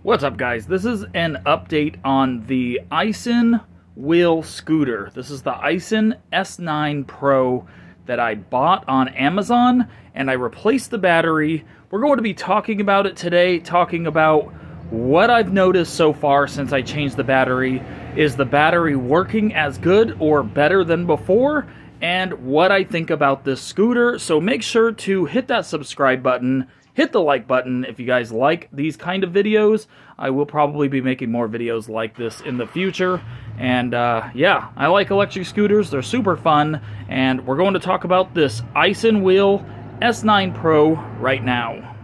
What's up, guys? This is an update on the Aisin wheel scooter. This is the Aisin S9 Pro that I bought on Amazon, and I replaced the battery. We're going to be talking about it today, talking about what I've noticed so far since I changed the battery. Is the battery working as good or better than before? And what I think about this scooter. So make sure to hit that subscribe button. Hit the like button if you guys like these kind of videos. I will probably be making more videos like this in the future. And yeah, I like electric scooters. They're super fun. And we're going to talk about this Aisin wheel S9 Pro right now.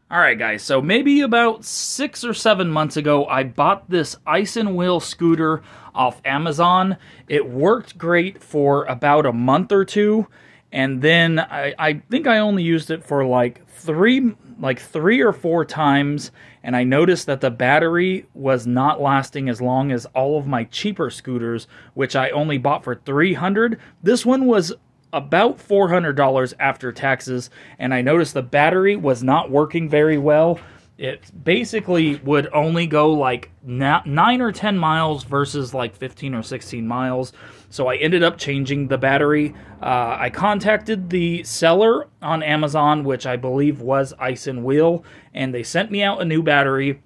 Alright guys, so maybe about 6 or 7 months ago, I bought this Aisin wheel scooter off Amazon. It worked great for about a month or two. And then I think I only used it for like three or four times, and I noticed that the battery was not lasting as long as all of my cheaper scooters, which I only bought for $300. This one was about $400 after taxes, and I noticed the battery was not working very well. It basically would only go like 9 or 10 miles versus like 15 or 16 miles. So I ended up changing the battery. I contacted the seller on Amazon, which I believe was Aisin Wheel, and they sent me out a new battery.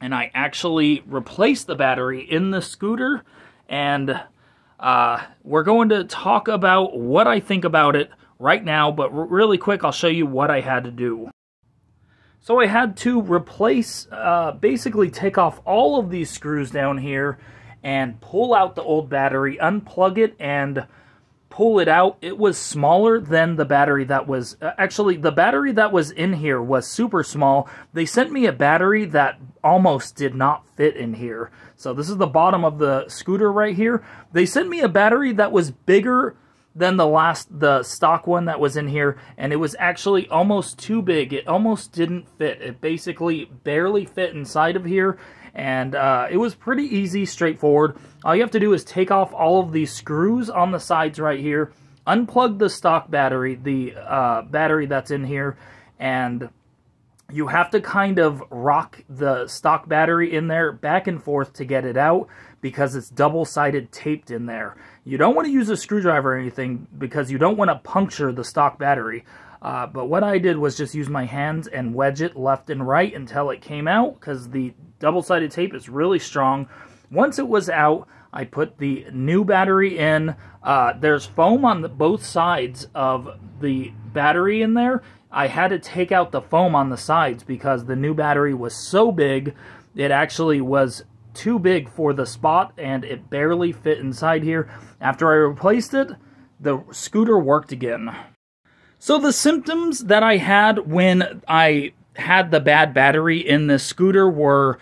And I actually replaced the battery in the scooter. And we're going to talk about what I think about it right now. But really quick, I'll show you what I had to do. So I had to replace, basically take off all of these screws down here and pull out the old battery, unplug it, and pull it out. It was smaller than the battery that was, actually the battery that was in here was super small. They sent me a battery that almost did not fit in here. So this is the bottom of the scooter right here. They sent me a battery that was bigger than the stock one that was in here, and it was actually almost too big. It almost didn't fit. It basically barely fit inside of here, and it was pretty easy, straightforward. All you have to do is take off all of these screws on the sides right here, unplug the stock battery, the battery that's in here, and you have to kind of rock the stock battery in there back and forth to get it out, because it's double-sided taped in there. You don't want to use a screwdriver or anything because you don't want to puncture the stock battery. But what I did was just use my hands and wedge it left and right until it came out, because the double-sided tape is really strong. Once it was out, I put the new battery in. There's foam on both sides of the battery in there. I had to take out the foam on the sides because the new battery was so big, it actually was too big for the spot, and it barely fit inside here. After I replaced it, the scooter worked again. So the symptoms that I had when I had the bad battery in this scooter were,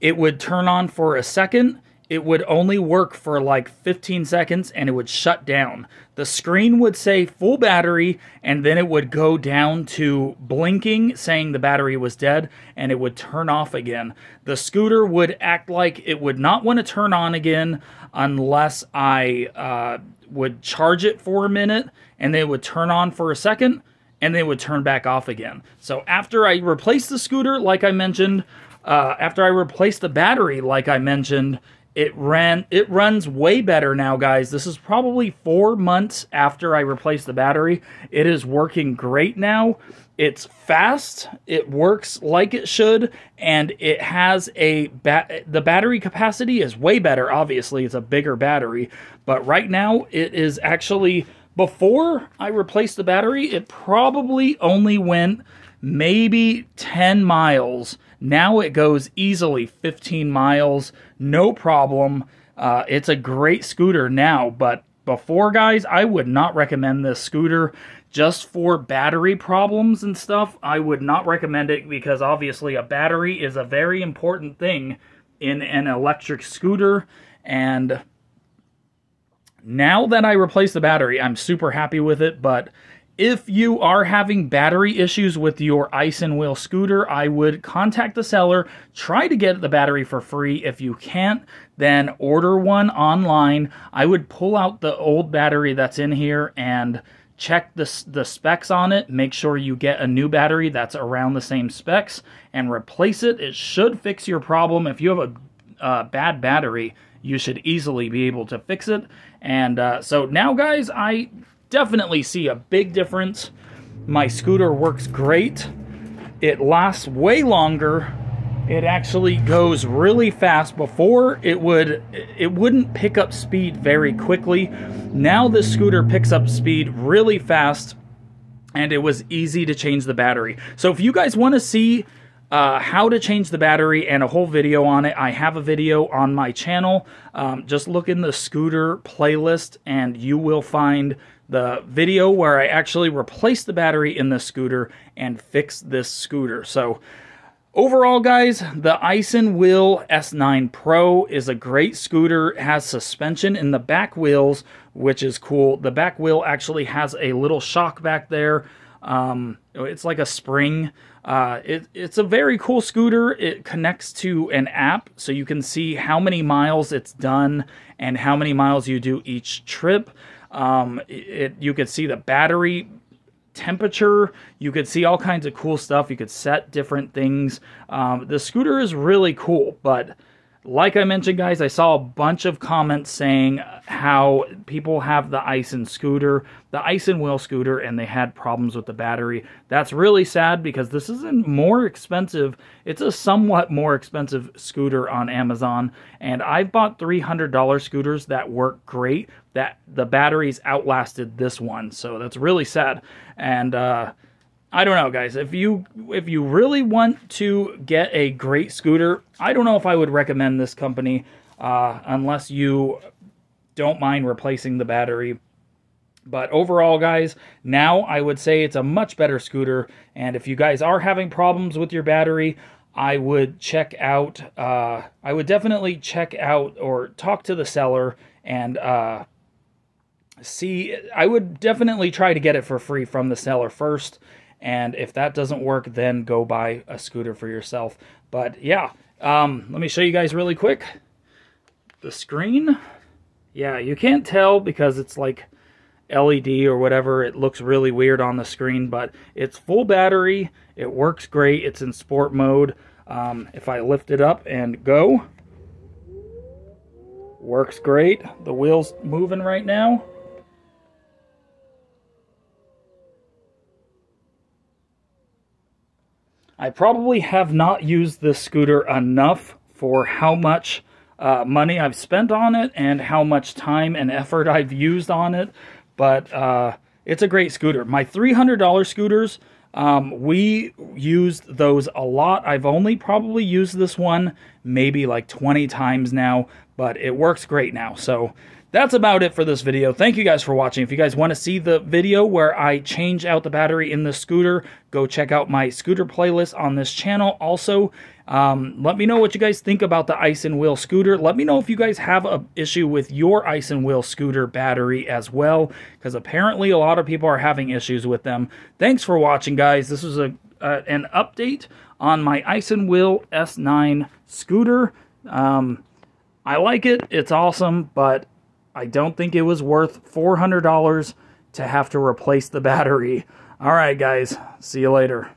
it would turn on for a second, it would only work for like 15 seconds, and it would shut down. The screen would say full battery, and then it would go down to blinking, saying the battery was dead, and it would turn off again. The scooter would act like it would not want to turn on again unless I would charge it for a minute, and then it would turn on for a second, and then it would turn back off again. So after I replaced the scooter, like I mentioned, after I replaced the battery, like I mentioned, it runs way better now, guys. This is probably 4 months after I replaced the battery. It is working great now. It's fast, it works like it should, and it has the battery capacity is way better. Obviously, it's a bigger battery, but right now it is actually, before I replaced the battery, it probably only went maybe 10 miles. Now it goes easily 15 miles, no problem. It's a great scooter now, but before, guys, I would not recommend this scooter just for battery problems and stuff. I would not recommend it because obviously a battery is a very important thing in an electric scooter. And now that I replaced the battery, I'm super happy with it, but if you are having battery issues with your Aisin wheel scooter, I would contact the seller, try to get the battery for free. If you can't, then order one online. I would pull out the old battery that's in here and check the specs on it. Make sure you get a new battery that's around the same specs and replace it. It should fix your problem. If you have a bad battery, you should easily be able to fix it. And so now, guys, I definitely see a big difference. My scooter works great. It lasts way longer. It actually goes really fast. Before, it wouldn't pick up speed very quickly. Now this scooter picks up speed really fast, and it was easy to change the battery. So if you guys want to see how to change the battery and a whole video on it, I have a video on my channel. Just look in the scooter playlist and you will find the video where I actually replaced the battery in the scooter and fixed this scooter. So overall, guys, the Aisin Wheel S9 Pro is a great scooter. It has suspension in the back wheels, which is cool. The back wheel actually has a little shock back there. It's like a spring. It's a very cool scooter. It connects to an app, so you can see how many miles it's done and how many miles you do each trip. You could see the battery temperature. You could see all kinds of cool stuff. You could set different things. The scooter is really cool, but like I mentioned, guys, I saw a bunch of comments saying how people have the Aisin scooter, the Aisin Wheel scooter, and they had problems with the battery. That's really sad because this isn't more expensive. It's a somewhat more expensive scooter on Amazon, and I've bought $300 scooters that work great, that the batteries outlasted this one, so that's really sad. And I don't know, guys. If you really want to get a great scooter, I don't know if I would recommend this company unless you don't mind replacing the battery. But overall, guys, now I would say it's a much better scooter. And if you guys are having problems with your battery, I would check out. I would definitely check out or talk to the seller and see. I would definitely try to get it for free from the seller first. And if that doesn't work, then go buy a scooter for yourself. But yeah, let me show you guys really quick. The screen. Yeah, you can't tell because it's like LED or whatever. It looks really weird on the screen, but it's full battery. It works great. It's in sport mode. If I lift it up and go, works great. The wheel's moving right now. I probably have not used this scooter enough for how much money I've spent on it and how much time and effort I've used on it, but it's a great scooter. My $300 scooters, we used those a lot. I've only probably used this one maybe like 20 times now, but it works great now. So that's about it for this video. Thank you guys for watching. If you guys want to see the video where I change out the battery in the scooter, go check out my scooter playlist on this channel. Also, let me know what you guys think about the Aisin Wheel scooter. Let me know if you guys have an issue with your Aisin Wheel scooter battery as well, because apparently a lot of people are having issues with them. Thanks for watching, guys. This was an update on my Aisin Wheel S9 scooter. I like it. It's awesome, but I don't think it was worth $400 to have to replace the battery. All right, guys. See you later.